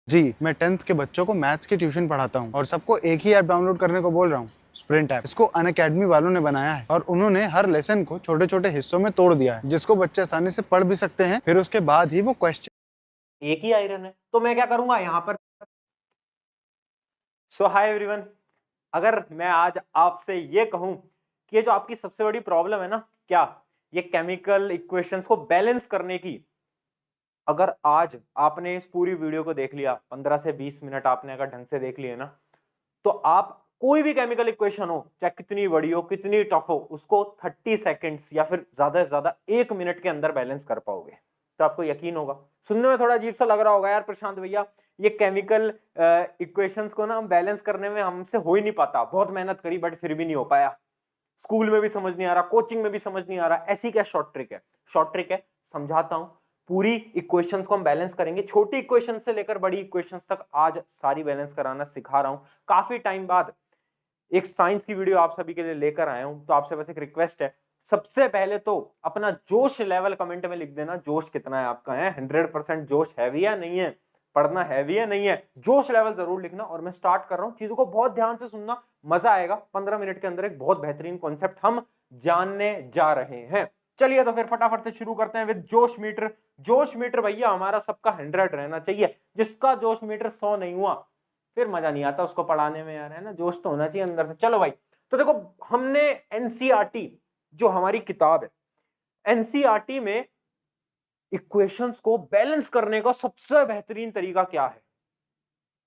जी, मैं 10th के बच्चों को मैथ्स की ट्यूशन पढ़ाता हूँ और सबको एक ही ऐप डाउनलोड करने को बोल रहा हूँ, स्प्रिंट ऐप। इसको अनअकैडमी वालों ने बनाया है और उन्होंने हर लेसन को छोटे-छोटे हिस्सों में तोड़ दिया है, जिसको बच्चे आसानी से पढ़ भी सकते हैं। फिर उसके बाद ही वो क्वेश्चन एक ही आयरन है, तो मैं क्या करूंगा यहाँ पर। सो हाय एवरीवन, अगर मैं आज आपसे ये कहूं कि ये जो आपकी सबसे बड़ी प्रॉब्लम है ना, क्या ये केमिकल इक्वेशंस को बैलेंस करने की, अगर आज आपने इस पूरी वीडियो को देख लिया, 15 से 20 मिनट आपने अगर ढंग से देख लिए ना, तो आप कोई भी केमिकल इक्वेशन हो, चाहे कितनी बड़ी हो कितनी टफ हो, उसको 30 सेकेंड्स या फिर ज्यादा से ज्यादा 1 मिनट के अंदर बैलेंस कर पाओगे। तो आपको यकीन होगा। सुनने में थोड़ा अजीब सा लग रहा होगा यार प्रशांत भैया, ये केमिकल इक्वेशंस को ना हम बैलेंस करने में हमसे हो ही नहीं पाता, बहुत मेहनत करी बट फिर भी नहीं हो पाया, स्कूल में भी समझ नहीं आ रहा, कोचिंग में भी समझ नहीं आ रहा। ऐसी क्या शॉर्ट ट्रिक है? शॉर्ट ट्रिक है, समझाता हूं। पूरी इक्वेशंस को हम बैलेंस करेंगे, छोटी इक्वेशन से लेकर बड़ी इक्वेशंस तक आज सारी बैलेंस कराना सिखा रहा हूं। काफी टाइम बाद एक साइंस की वीडियो आप सभी के लिए लेकर आया हूं, तो आपसे बस एक रिक्वेस्ट है, सबसे पहले तो अपना जोश लेवल कमेंट में लिख देना। जोश कितना है आपका? है 100% जोश है भी या नहीं है? पढ़ना है भी या नहीं है? जोश लेवल जरूर लिखना। और मैं स्टार्ट कर रहा हूं, चीजों को बहुत ध्यान से सुनना, मजा आएगा। 15 मिनट के अंदर एक बहुत बेहतरीन कॉन्सेप्ट हम जानने जा रहे हैं। चलिए तो फिर फटाफट से शुरू करते हैं विद जोश मीटर। जोश मीटर भैया हमारा सबका 100 रहना चाहिए। जिसका जोश मीटर 100 नहीं हुआ फिर मजा नहीं आता उसको पढ़ाने में यार, है ना? जोश तो होना चाहिए अंदर से। चलो भाई, तो देखो, हमने एनसीईआरटी जो हमारी किताब है, एनसीईआरटी में इक्वेशंस को बैलेंस करने का सबसे बेहतरीन तरीका क्या है?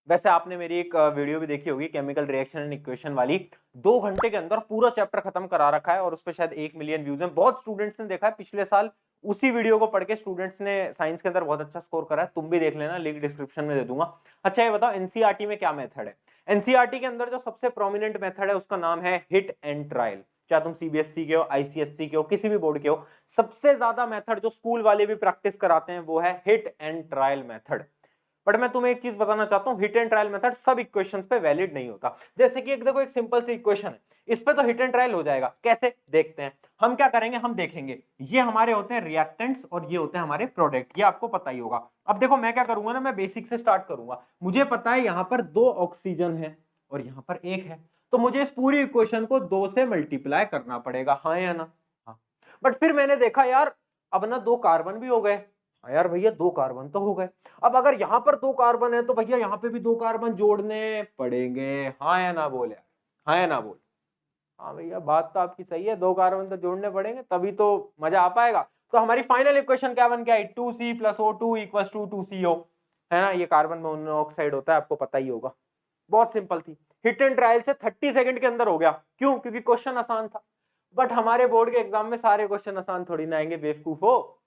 वैसे आपने मेरी एक वीडियो भी देखी होगी, केमिकल रिएक्शन एंड इक्वेशन वाली। 2 घंटे के अंदर पूरा चैप्टर खत्म करा रखा है और उस पर शायद 1 मिलियन व्यूज हैं। बहुत स्टूडेंट्स ने देखा है पिछले साल, उसी वीडियो को पढ़ के स्टूडेंट्स ने साइंस के अंदर बहुत अच्छा स्कोर करा है। तुम भी देख लेना, लिंक डिस्क्रिप्शन में दे दूंगा। अच्छा ये बताओ, एनसीईआरटी में क्या मेथड है? एनसीईआरटी के अंदर जो सबसे प्रोमिनेंट मेथड है उसका नाम है हिट एंड ट्रायल। चाहे तुम सीबीएसई के हो, आईसीएसई के हो, किसी भी बोर्ड के हो, सबसे ज्यादा मेथड जो स्कूल वाले भी प्रैक्टिस कराते हैं वो है hit and trial method. But मैं तुम्हें एक चीज बताना चाहता हूं, हिट एंड ट्रायल मेथड सब इक्वेशंस पे वैलिड नहीं होता। जैसे कि एक देखो, एक सिंपल सी इक्वेशन है, इस पे तो हिट एंड ट्रायल हो जाएगा। कैसे? देखते हैं। हम क्या करेंगे, हम देखेंगे ये हमारे होते हैं रिएक्टेंट्स और ये होते हैं हमारे प्रोडक्ट, ये आपको पता ही होगा। अब देखो मैं क्या करूंगा ना, मैं बेसिक से स्टार्ट करूंगा। मुझे पता है यहां पर 2 ऑक्सीजन है और यहां पर 1 है, तो मुझे इस पूरी इक्वेशन को 2 से मल्टीप्लाई करना पड़ेगा, हाँ या ना? हाँ। बट फिर मैंने देखा यार, अब ना 2 कार्बन भी हो गए। हाँ यार भैया, 2 कार्बन तो हो गए। अब अगर यहां पर 2 कार्बन है तो भैया यहां पे भी 2 कार्बन जोड़ने पड़ेंगे, हाँ या ना बोल यार? हाँ या ना बोल? हाँ भैया, बात तो आपकी सही है, 2 कार्बन तो जोड़ने पड़ेंगे तभी तो मजा आ पाएगा। तो हमारी फाइनल इक्वेशन क्या बन गया? 2C+O2 = 2CO, है ना? ये कार्बन मोनोऑक्साइड होता है, आपको पता ही होगा। बहुत सिंपल थी। हिट एंड ट्रायल से 30 सेकंड के अंदर हो गया। क्यों? क्योंकि क्वेश्चन आसान था। बट हमारे बोर्ड के एग्जाम में सारे क्वेश्चन आसान थोड़ी ना आएंगे, बेवकूफो।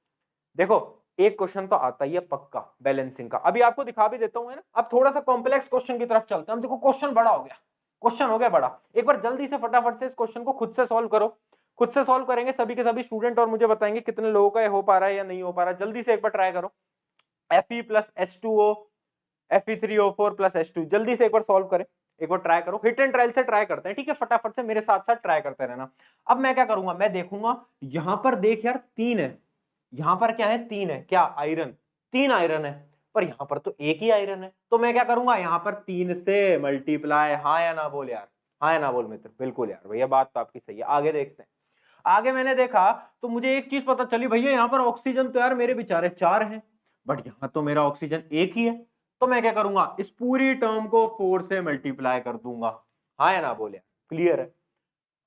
देखो, एक क्वेश्चन तो आता ही है पक्का बैलेंसिंग का, अभी आपको दिखा भी देता हूं, है ना? अब थोड़ा सा कॉम्प्लेक्स क्वेश्चन की तरफ चलते हैं हम। देखो क्वेश्चन बड़ा हो गया, क्वेश्चन हो गया बड़ा। एक बार जल्दी से फटाफट से इस क्वेश्चन को खुद से सॉल्व करो। खुद से सॉल्व करेंगे सभी के सभी स्टूडेंट और मुझे बताएंगे कितने लोगों का ये हो पा रहा है या नहीं हो पा रहा है। जल्दी से एक बार ट्राई करो। Fe+H2O, Fe3O4+H2, जल्दी से एक बार सॉल्व करें, एक बार ट्राई करो। हिट एंड ट्रायल से ट्राई करते हैं, ठीक है? फटाफट से मेरे साथ साथ ट्राई करते रहना। अब मैं क्या करूंगा, मैं देखूंगा यहां पर, देख यार 3 है, यहां पर क्या है? 3 है, क्या? आयरन। 3 आयरन है, पर यहां पर तो एक ही आयरन है। तो मैं क्या करूंगा, यहां पर 3 से मल्टीप्लाई, हाँ या ना बोल यार? हाँ या ना बोल मित्र? बिल्कुल यार भैया, बात तो आपकी सही है। आगे देखते हैं। आगे मैंने देखा तो मुझे एक चीज पता चली, भैया यहाँ पर ऑक्सीजन तो यार मेरे बेचारे 4 हैं, बट यहां तो मेरा ऑक्सीजन एक ही है। तो मैं क्या करूंगा, इस पूरी टर्म को 4 से मल्टीप्लाई कर दूंगा, हाँ या ना बोल यार? क्लियर है?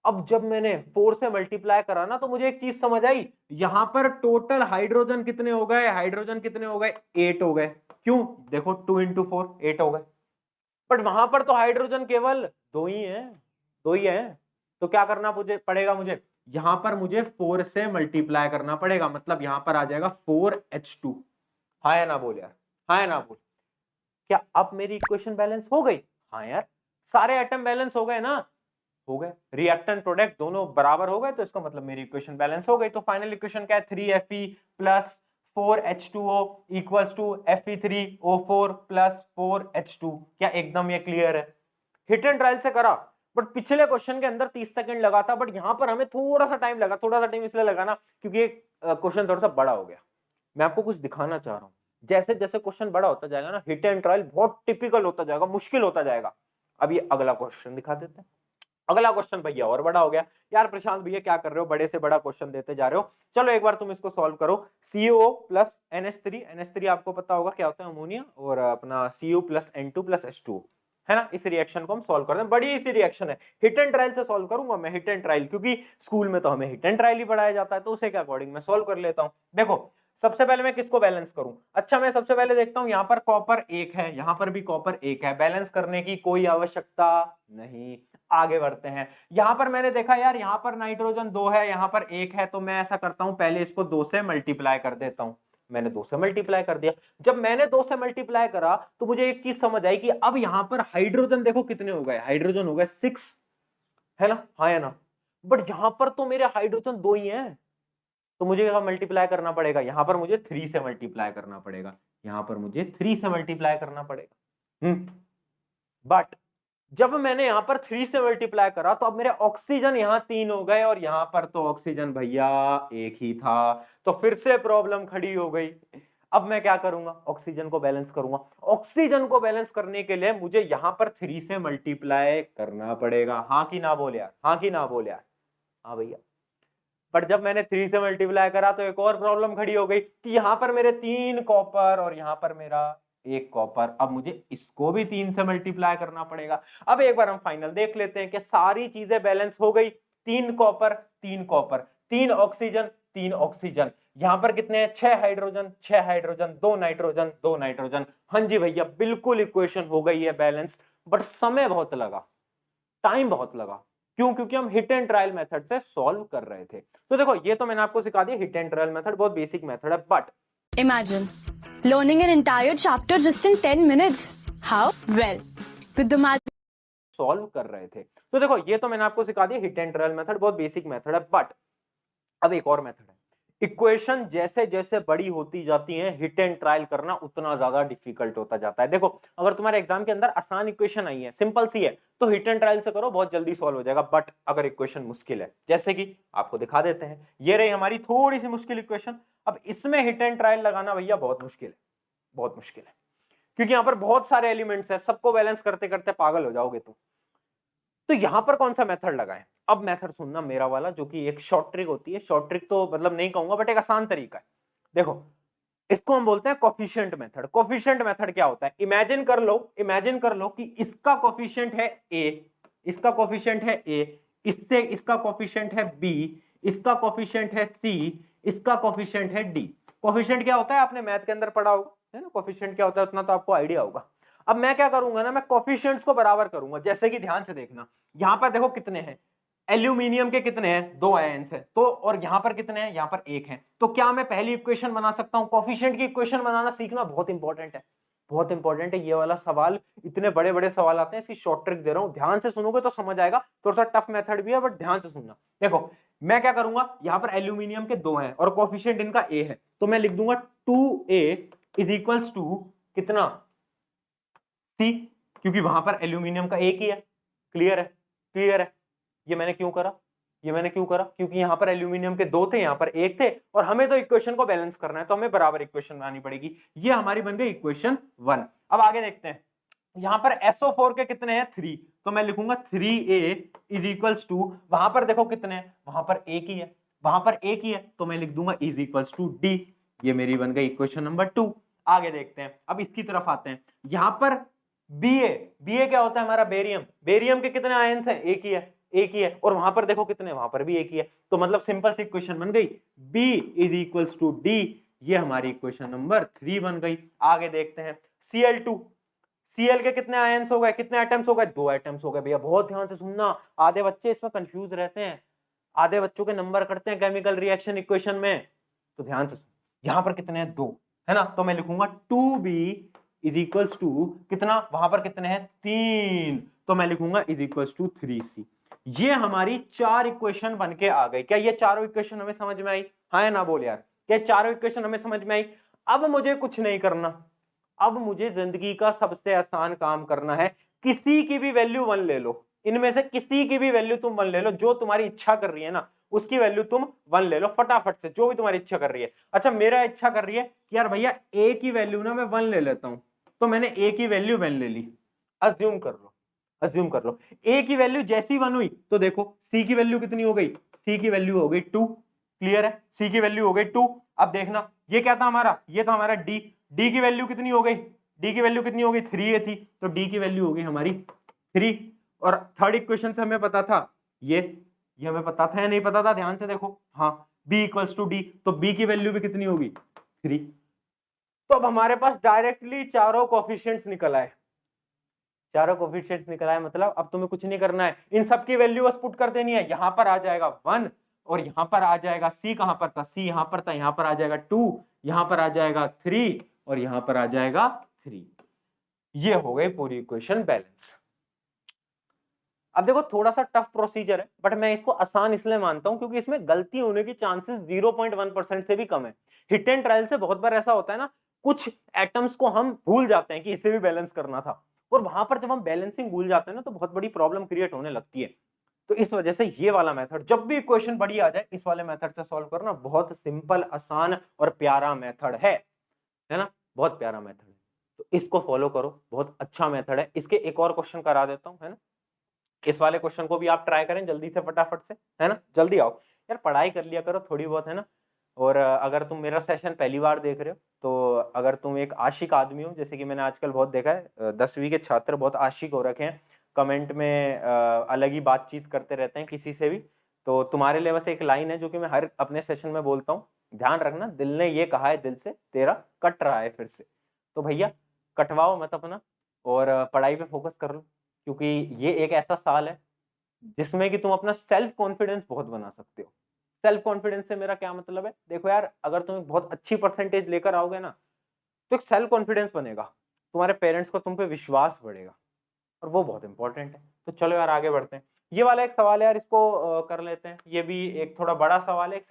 अब जब मैंने 4 से मल्टीप्लाई करा ना, तो मुझे एक चीज समझ आई, यहां पर टोटल हाइड्रोजन कितने हो गए? हाइड्रोजन कितने हो गए? 8 हो गए। क्यों? देखो 2 × 4 8 हो गए। बट वहां पर तो हाइड्रोजन केवल 2 ही है, 2 ही है। तो क्या करना पड़ेगा मुझे, यहां पर मुझे 4 से मल्टीप्लाई करना पड़ेगा, मतलब यहां पर आ जाएगा 4H2। हाँ या ना बोल यार? हाँ या ना बोल? क्या अब मेरी इक्वेशन बैलेंस हो गई? हाँ यार, सारे एटम बैलेंस हो गए ना? हो गए। रिएक्टेंट प्रोडक्ट दोनों बराबर हो गए, तो इसका मतलब मेरी इक्वेशन बैलेंस हो गई। तो फाइनल इक्वेशन क्या है? 3Fe plus 4H2O equals to Fe3O4 plus 4H2। क्या एकदम ये क्लियर है? हिट एंड ट्रायल से करा, बट पिछले क्वेश्चन के अंदर 30 सेकंड लगा था, बट यहां पर हमें थोड़ा सा टाइम लगा। थोड़ा सा टाइम इसलिए लगा ना क्योंकि क्वेश्चन थोड़ा सा बड़ा हो गया। मैं आपको कुछ दिखाना चाह रहा हूं। जैसे जैसे क्वेश्चन बड़ा होता जाएगा ना, हिट एंड ट्रायल बहुत टिपिकल होता जाएगा, मुश्किल होता जाएगा। अब ये अगला क्वेश्चन दिखा देते हैं। अगला क्वेश्चन भैया और बड़ा हो गया। यार प्रशांत भैया क्या कर रहे हो, बड़े से बड़ा क्वेश्चन देते जा रहे हो। चलो एक बार तुम इसको सॉल्व करो। CO प्लस NH3, NH3 आपको पता होगा क्या होता है, अमोनिया, और अपना Cu plus N2 plus H2, है ना। इस रिएक्शन को हम सॉल्व करते हैं, बड़ी इसी रिएक्शन है, हिट एंड ट्रायल से सॉल्व करूंगा मैं, हिट एंड ट्रायल, क्योंकि स्कूल में तो हमें हिट एंड ट्रायल ही पढ़ाया जाता है, तो उसे के अकॉर्डिंग मैं सॉल्व कर लेता हूं। देखो सबसे पहले मैं किसको बैलेंस करूं। अच्छा मैं सबसे पहले देखता हूं, यहां पर कॉपर 1 है, यहां पर भी कॉपर 1 है, बैलेंस करने की कोई आवश्यकता नहीं। आगे बढ़ते हैं। यहां पर मैंने देखा यार, यहां पर नाइट्रोजन 2 है, यहां पर 1 है, तो मैं ऐसा करता हूं, पहले इसको 2 से मल्टीप्लाई कर देता हूं। मैंने 2 से मल्टीप्लाई कर दिया। जब मैंने 2 से मल्टीप्लाई करा तो मुझे एक चीज समझ आई कि अब यहां पर हाइड्रोजन देखो कितने हो गए, हाइड्रोजन हो गए 6, है ना, हाँ है ना। बट यहां पर तो मेरे हाइड्रोजन 2 ही हैं, तो मुझे क्या मल्टीप्लाई करना पड़ेगा, यहां पर मुझे 3 से मल्टीप्लाई करना पड़ेगा, यहां पर मुझे 3 से मल्टीप्लाई करना पड़ेगा। बट जब मैंने यहां पर 3 से मल्टीप्लाई करा तो अब मेरे ऑक्सीजन यहां 3 हो गए, और यहां पर तो ऑक्सीजन भैया 1 ही था, तो फिर से प्रॉब्लम खड़ी हो गई। अब मैं क्या करूंगा, ऑक्सीजन को बैलेंस करूंगा। ऑक्सीजन को बैलेंस करने के लिए मुझे यहां पर 3 से मल्टीप्लाई करना पड़ेगा। हाँ कि ना बोल यार, हाँ कि ना बोल यार, हाँ भैया। बट जब मैंने 3 से मल्टीप्लाई करा तो एक और प्रॉब्लम खड़ी हो गई कि यहां पर मेरे 3 कॉपर और यहां पर मेरा 1 कॉपर, अब मुझे इसको भी 3 से मल्टीप्लाई करना पड़ेगा। अब एक बार हम फाइनल देख लेते हैं कि सारी चीजें बैलेंस हो गई। 3 कॉपर 3 कॉपर, 3 ऑक्सीजन 3 ऑक्सीजन, यहां पर कितने हैं, 6 हाइड्रोजन 6 हाइड्रोजन, 2 नाइट्रोजन 2 नाइट्रोजन। हाँ जी भैया बिल्कुल इक्वेशन हो गई है बैलेंस, बट समय बहुत लगा, टाइम बहुत लगा। क्यों, क्योंकि हम हिट एंड ट्रायल मेथड से सॉल्व कर रहे थे। तो देखो ये तो मैंने आपको सिखा दिया हिट एंड ट्रायल मेथड, बहुत बेसिक मेथड है। But Imagine learning an entire chapter just in 10 minutes. How? Well, with the magic solve कर रहे थे। तो देखो ये तो मैंने आपको सिखा दिया हिट एंड ट्रायल मेथड, बहुत बेसिक मेथड है। बट अब एक और मेथड है। इक्वेशन जैसे जैसे बड़ी होती जाती है, हिट एंड ट्रायल करना उतना ज्यादा डिफिकल्ट होता जाता है। देखो अगर तुम्हारे एग्जाम के अंदर आसान इक्वेशन आई है, सिंपल सी है, तो हिट एंड ट्रायल से करो, बहुत जल्दी सॉल्व हो जाएगा। बट अगर इक्वेशन मुश्किल है, जैसे कि आपको दिखा देते हैं, ये रही हमारी थोड़ी सी मुश्किल इक्वेशन, अब इसमें हिट एंड ट्रायल लगाना भैया बहुत मुश्किल है, बहुत मुश्किल है, क्योंकि यहां पर बहुत सारे एलिमेंट्स है, सबको बैलेंस करते करते पागल हो जाओगे तुम। तो यहां पर कौन सा मेथड लगाएं। अब मेथड सुनना मेरा वाला, जो कि एक शॉर्ट ट्रिक होती है, शॉर्ट ट्रिक तो मतलब नहीं कहूंगा, बट एक आसान तरीका है। देखो इसको हम बोलते हैं कोफिशिएंट मेथड। कोफिशिएंट मेथड क्या होता है, इमेजिन कर लो कि इसका कोफिशिएंट है a, इसका कोफिशिएंट है a, इससे इसका कोफिशिएंट है b, इसका कोफिशिएंट है c, इसका कोफिशिएंट है d। कोफिशिएंट क्या होता है आपने मैथ के अंदर पढ़ा होगा, है ना, कोफिशिएंट क्या होता है उतना तो आपको आइडिया होगा। अब मैं क्या करूंगा ना, मैं कोफिशिएंट्स को बराबर करूंगा, जैसे कि ध्यान से देखना, यहां पर देखो कितने हैं, एल्यूमिनियम के कितने हैं, 2 आयंस है, तो और यहां पर कितने हैं, यहां पर 1 है। तो क्या मैं पहली इक्वेशन बना सकता हूं। कोफिशिएंट की इक्वेशन बनाना सीखना बहुत इंपॉर्टेंट है, बहुत इंपॉर्टेंट है। ये वाला सवाल, इतने बड़े बड़े सवाल आते हैं, इसकी शॉर्ट ट्रिक दे रहा हूं, ध्यान से सुनोगे तो समझ आएगा। थोड़ा सा टफ मेथड भी है, बट ध्यान से सुनना। देखो मैं क्या करूंगा, यहां पर एल्यूमिनियम के 2 हैं और कोफिशिएंट इनका a है, तो मैं लिख दूंगा 2a इज इक्वल्स टू कितना, c, क्योंकि वहां पर एल्यूमिनियम का एक ही है। क्लियर है, क्लियर है। ये मैंने क्यों करा, ये मैंने क्यों करा, क्योंकि यहां पर एल्यूमिनियम के 2 थे, यहां पर 1 थे, और हमें तो इक्वेशन को बैलेंस करना है, तो हमें बराबर इक्वेशन बनानी पड़ेगी। ये हमारी बन गई इक्वेशन 1। अब आगे देखते हैं, यहां पर SO4 के कितने हैं, 3, तो मैं लिखूंगा 3a इज इक्वल्स टू, वहां पर देखो कितने हैं, वहां पर एक ही है, वहां पर एक ही है, तो मैं लिख दूंगा इज इक्वल्स टू d। ये मेरी बन गई इक्वेशन नंबर 2। आगे देखते हैं, अब इसकी तरफ आते हैं। यहां पर Ba क्या होता है हमारा, बेरियम, बेरियम के कितने आयंस हैं, एक ही है, एक ही है, और वहां पर देखो कितने, वहां पर भी एक ही है, तो मतलब सिंपल सी इक्वेशन बन गई, B is equals to D। ये हमारी इक्वेशन नंबर 3 बन गई। आगे देखते हैं, Cl2, Cl के कितने आयंस हो गए, कितने एटम्स हो गए, 2 एटम्स हो गए। भैया बहुत ध्यान से सुनना, आधे बच्चे इसमें कंफ्यूज रहते हैं, आधे बच्चों के नंबर करते हैं केमिकल रिएक्शन इक्वेशन में, तो ध्यान से। यहां पर कितने हैं, 2, है ना, तो मैं लिखूंगा 2b इज इक्वल्स टू कितना, वहां पर कितने हैं, 3, तो मैं लिखूंगा इज इक्वल्स टू 3c। ये हमारी 4 इक्वेशन बन के आ गई। क्या ये चारों इक्वेशन हमें समझ में आई, हाँ या ना बोल यार, क्या चारों इक्वेशन हमें समझ में आई। अब मुझे कुछ नहीं करना, अब मुझे जिंदगी का सबसे आसान काम करना है, किसी की भी वैल्यू 1 ले लो, इनमें से किसी की भी वैल्यू तुम 1 ले लो, जो तुम्हारी इच्छा कर रही है ना, उसकी वैल्यू तुम 1 ले लो फटाफट से, जो भी तुम्हारी इच्छा कर रही है। अच्छा मेरा इच्छा कर रही है कि यार भैया a की वैल्यू ना मैं 1 ले लेता हूं, तो मैंने a की वैल्यू 1 ले ली। अज्यूम कर लो, अज्यूम कर लो a की वैल्यू जैसी 1 हुई तो देखो c की वैल्यू कितनी हो गई, c की वैल्यू हो गई 2। क्लियर है, c की वैल्यू हो गई 2। अब देखना ये क्या था हमारा, ये था हमारा d, d की वैल्यू कितनी हो गई, d की वैल्यू कितनी हो गई 3 थी, तो d की वैल्यू हो गई हमारी 3। और थर्ड इक्वेशन से हमें पता था ये हमें पता था या नहीं पता था, ध्यान से देखो, हाँ b इक्वल्स टू डी, तो b की वैल्यू भी कितनी होगी 3। तो अब हमारे पास डायरेक्टली चारों कोफिशिएंट्स निकल आए, चारों कोफिशिएंट्स निकल आए, मतलब अब तुम्हें कुछ नहीं करना है, इन सब की वैल्यू बस पुट कर देनी है। यहां पर आ जाएगा 1 और यहां पर आ जाएगा c, कहां पर था c, यहां पर था, यहां पर आ जाएगा 2, यहां पर आ जाएगा 3 और यहां पर आ जाएगा 3। ये हो गई पूरी इक्वेशन बैलेंस। अब देखो थोड़ा सा टफ प्रोसीजर है, बट मैं इसको आसान इसलिए मानता हूं क्योंकि इसमें गलती होने की चांसेस 0.1% से भी कम है। हिट एंड ट्रायल से बहुत बार ऐसा होता है ना, कुछ एटम्स को हम भूल जाते हैं कि इसे भी बैलेंस करना था, और वहां पर जब हम बैलेंसिंग भूल जाते हैं ना तो बहुत बड़ी प्रॉब्लम क्रिएट होने लगती है। तो इस वजह से ये वाला मेथड, जब भी इक्वेशन बड़ी आ जाए, इस वाले मेथड से सॉल्व करना बहुत सिंपल, आसान और प्यारा मेथड है ना, बहुत प्यारा मेथड है। तो इसको फॉलो करो, बहुत अच्छा मेथड है। इसके एक और क्वेश्चन करा देता हूं, है ना, इस वाले क्वेश्चन को भी आप ट्राई करें जल्दी से फटाफट से, है ना, जल्दी आओ यार, पढ़ाई कर लिया करो थोड़ी बहुत, है ना। और अगर तुम मेरा सेशन पहली बार देख रहे हो, तो अगर तुम एक आशिक आदमी हो, जैसे कि मैंने आजकल बहुत देखा है 10वीं के छात्र बहुत आशिक हो रखे हैं, कमेंट में अलग ही बातचीत करते रहते हैं किसी से भी, तो तुम्हारे लिए बस एक लाइन है जो कि मैं हर अपने सेशन में बोलता हूँ, ध्यान रखना, दिल ने ये कहा है, दिल से तेरा कट रहा है फिर से, तो भैया कटवाओ मत अपना और पढ़ाई पे फोकस कर लो, क्योंकि ये एक ऐसा साल है जिसमें कि तुम अपना सेल्फ कॉन्फिडेंस बहुत बना सकते हो। सेल्फ कॉन्फिडेंस से मेरा क्या मतलब है, देखो यार, अगर तुम एक बहुत अच्छी परसेंटेज लेकर आओगे ना, तो एक सेल्फ कॉन्फिडेंस बनेगा, तुम्हारे पेरेंट्स को तुम पे विश्वास बढ़ेगा, और वो बहुत इंपॉर्टेंट है। तो चलो यार आगे बढ़ते हैं। ये वाला एक सवाल है यार, इसको कर लेते हैं। ये भी एक थोड़ा बड़ा सवाल है,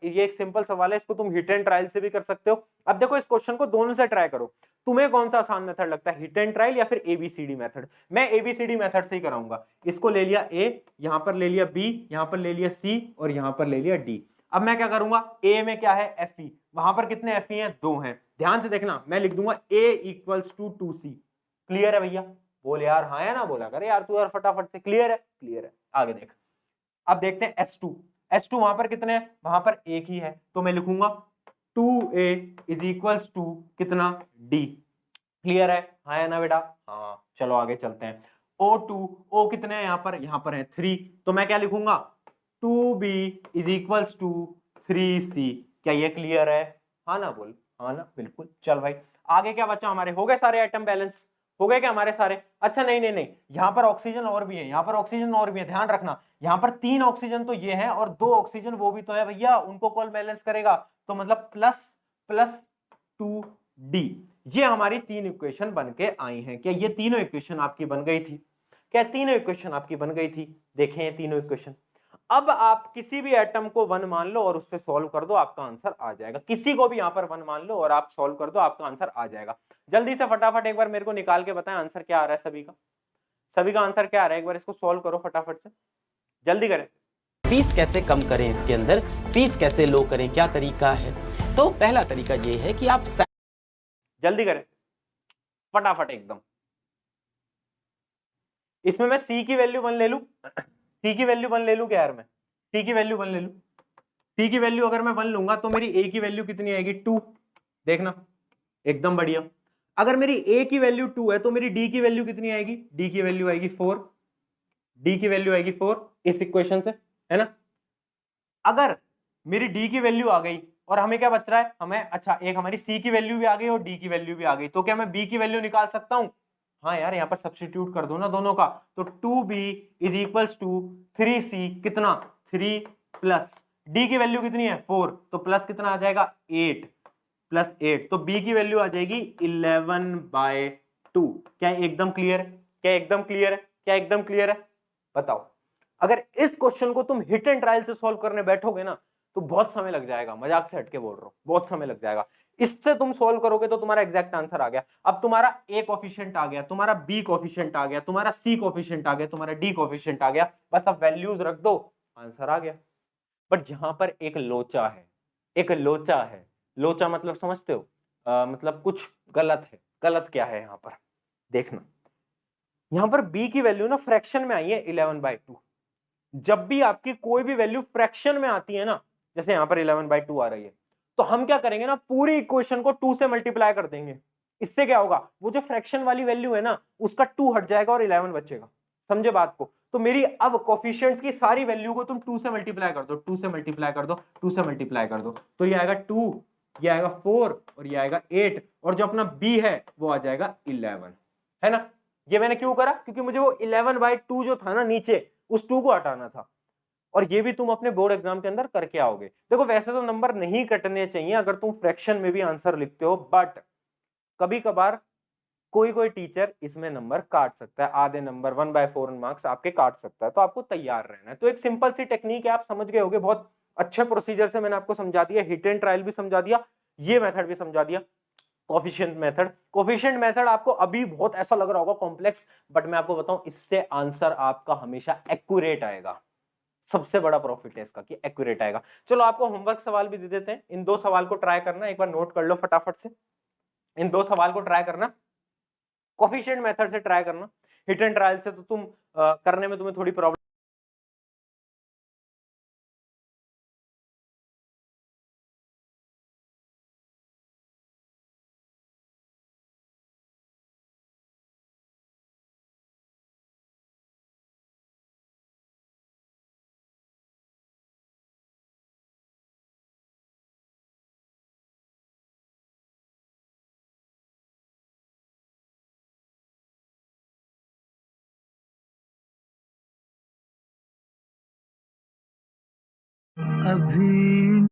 ये एक सिंपल सवाल है, इसको तुम हिट एंड ट्रायल से भी कर सकते हो। अब देखो इस क्वेश्चन को दोनों से ट्राई करो, तुम्हें कौन सा आसान मेथड लगता है, हिट एंड ट्रायल या फिर एबीसीडी मेथड। मैं एबीसीडी मेथड से ही कराऊंगा। इसको ले लिया ए, यहां पर ले लिया बी, यहां पर ले लिया सी और यहां पर ले लिया डी। अब मैं क्या करूंगा, ए में क्या है एफ ई, वहां पर कितने एफ ई हैं, 2 हैं। ध्यान से देखना, मैं लिख दूंगा ए इक्वल्स टू 2c। क्लियर है भैया, बोल यार हाँ या ना बोला करे यार तू यार फटाफट से। क्लियर है, क्लियर है, आगे देख। अब देखते हैं S2, S2 वहां पर कितने हैं, वहां पर एक ही है, तो मैं लिखूंगा 2a इज इक्वल्स टू कितना D। क्लियर है, हाँ या ना बेटा, हाँ। चलो आगे चलते हैं। O2, O कितने हैं यहाँ पर है 3, तो मैं क्या लिखूंगा 2b is equals to 3c। क्या ये क्लियर है, हाँ ना बोल, हाँ ना, बिल्कुल। चल भाई आगे क्या बचा, हमारे हो गए सारे आइटम बैलेंस, हो गए क्या हमारे सारे। अच्छा नहीं नहीं नहीं, यहाँ पर ऑक्सीजन और भी है, यहाँ पर ऑक्सीजन और भी है, ध्यान रखना, यहाँ पर 3 ऑक्सीजन तो ये है और 2 ऑक्सीजन वो भी तो है भैया, उनको कौन बैलेंस करेगा, तो मतलब प्लस प्लस 2d। ये हमारी 3 इक्वेशन बन के आई हैं। क्या ये तीनों इक्वेशन आपकी बन गई थी, क्या तीनों इक्वेशन आपकी बन गई थी, देखें ये तीनों इक्वेशन। अब आप किसी भी एटम को 1 मान लो और उससे सॉल्व कर दो, आपका आंसर आ जाएगा। किसी को भी यहां पर 1 मान लो और आप सॉल्व कर दो, आपका आंसर आ जाएगा। जल्दी से फटाफट एक बार मेरे को निकाल के बताएं आंसर क्या आ रहा है सभी का, सभी का आंसर क्या आ रहा है, एक बार इसको सॉल्व करो फटाफट से, जल्दी करें। फीस कैसे कम करें, इसके अंदर फीस कैसे लो करें, क्या तरीका है। तो पहला तरीका ये है कि आप जल्दी करें फटाफट एकदम। इसमें मैं C की वैल्यू 1 ले लूं, C की वैल्यू 1 ले लूं क्या यार, मैं C की वैल्यू 1 ले लूं। C की वैल्यू अगर मैं 1 लूंगा तो मेरी A की वैल्यू कितनी आएगी 2, देखना एकदम बढ़िया। अगर मेरी A की वैल्यू 2 है तो मेरी D की वैल्यू कितनी आएगी, D की वैल्यू आएगी 4, D की वैल्यू आएगी 4 इस इक्वेशन से, है ना। अगर मेरी D की वैल्यू आ गई और हमें क्या बच रहा है, हमें अच्छा एक हमारी C की वैल्यू भी आ गई और D की वैल्यू भी आ गई, तो क्या मैं B की वैल्यू निकाल सकता हूं, हाँ यार यहाँ पर सब्स्टिट्यूट कर दो ना दोनों का, तो 2b is equals to 3c, कितना 3 प्लस d की वैल्यू कितनी है 4, तो प्लस कितना आ जाएगा 8 प्लस 8, तो b की वैल्यू आ जाएगी 11/2। क्या एकदम क्लियर है, क्या एकदम क्लियर है, क्या एकदम क्लियर है, बताओ। अगर इस क्वेश्चन को तुम हिट एंड ट्रायल से सॉल्व करने बैठोगे ना तो बहुत समय लग जाएगा, मजाक से हटके बोल रहा हूं, बहुत समय लग जाएगा। इससे तुम सॉल्व करोगे तो तुम्हारा एग्जैक्ट आंसर आ गया। अब तुम्हारा A कोफिशिएंट आ गया, तुम्हारा B कोफिशिएंट आ गया, तुम्हारा C कोफिशिएंट आ गया, तुम्हारा D कोफिशिएंट आ गया, बस अब वैल्यूज रख दो, आंसर आ गया। बट यहाँ पर एक लोचा है, एक लोचा है। लोचा मतलब समझते हो? मतलब कुछ गलत है। गलत क्या है यहाँ पर देखना, यहाँ पर b की वैल्यू ना फ्रैक्शन में आई है 11/2। जब भी आपकी कोई भी वैल्यू फ्रैक्शन में आती है ना, जैसे यहाँ पर 11/2 आ रही है, तो हम क्या करेंगे ना, पूरी इक्वेशन को 2 से मल्टीप्लाई कर देंगे। इससे क्या होगा, वो जो फ्रैक्शन वाली वैल्यू है ना, उसका 2 हट जाएगा और 11 बचेगा। समझे बात को? तो मेरी अब कोफिशिएंट्स की सारी वैल्यू को तुम 2 से मल्टीप्लाई कर दो, 2 से मल्टीप्लाई कर दो, 2 से मल्टीप्लाई कर दो, तो ये आएगा 2, ये आएगा 4 और ये आएगा 8, और जो अपना b है वो आ जाएगा 11, है ना? ये मैंने क्यों करा? क्योंकि मुझे वो 11/2 जो था ना नीचे, उस 2 को हटाना था। और ये भी तुम अपने बोर्ड एग्जाम के अंदर करके आओगे। देखो वैसे तो नंबर नहीं कटने चाहिए अगर तुम फ्रैक्शन में भी आंसर लिखते हो, बट कभी कभार कोई कोई टीचर इसमें नंबर काट सकता है, आधे नंबर 1/4 मार्क्स आपके काट सकता है, तो आपको तैयार रहना है। तो एक सिंपल सी टेक्निक है, आप समझ गए होगे, बहुत अच्छे प्रोसीजर से मैंने आपको समझा दिया, हिट एंड ट्रायल भी समझा दिया, ये मेथड भी समझा दिया, कोफिशिएंट मेथड। कोफिशिएंट मेथड आपको अभी बहुत ऐसा लग रहा होगा कॉम्प्लेक्स, बट मैं आपको बताऊं इससे आंसर आपका हमेशा एक्यूरेट आएगा। सबसे बड़ा प्रॉफिट है इसका कि एक्यूरेट आएगा। चलो आपको होमवर्क सवाल भी दे देते हैं, इन 2 सवाल को ट्राई करना, एक बार नोट कर लो फटाफट से। इन 2 सवाल को ट्राई करना, कोफिशिएंट मेथड से ट्राई करना, हिट एंड ट्रायल से तो तुम करने में तुम्हें थोड़ी प्रॉब्लम। अभी